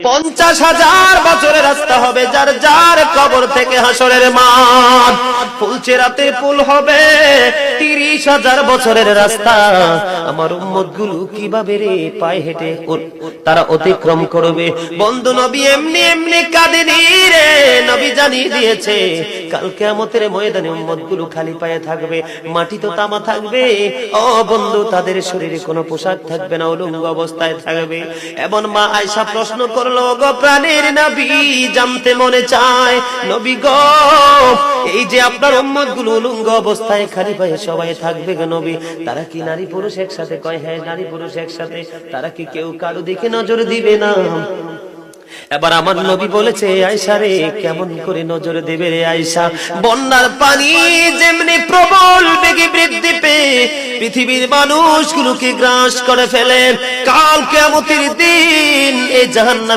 50,000 বছরের রাস্তা হবে যার যার কবর থেকে হাসরের মাঠ। ফুলচেরাতে পুল হবে 30,000 বছরের রাস্তা। আমার উম্মতগুলো কিভাবে রে পায়ে হেঁটে তারা অতিক্রম করবে? বন্ধু নবী এমনি এমনি কাঁদেনি রে, নবী জানিয়ে দিয়েছে কাল কিয়ামতের ময়দানে উম্মতগুলো খালি পায়ে থাকবে, মাটি তো তামা থাকবে। ও বন্ধু, তাদের শরীরে কোনো পোশাক থাকবে না, উলঙ্গ অবস্থায় থাকবে। এবং মা আয়েশা প্রশ্ন করলো, গো প্রাণের নবী, জানতে মনে চায় নবী গো, এই যে আপনার উম্মতগুলো উলঙ্গ অবস্থায় খালি পায়ে সবাই থাকবে গো নবী, তারা কি নারী পুরুষ একসাথে? কয় হ্যাঁ, নারী পুরুষ একসাথে। তারা কি কেউ কারো দিকে নজর দিবে না? এবার আমার নবী বলেছে, আয়েশা রে, কেমন করে নজর দেবে রে আয়েশা? বন্যার পানি যেমনি প্রবল বেগে বৃদ্ধি পেয়ে পৃথিবীর মানুষগুলোকে গ্রাস করে ফেলে, কাল কিয়ামতের দিন এই জাহান্নামে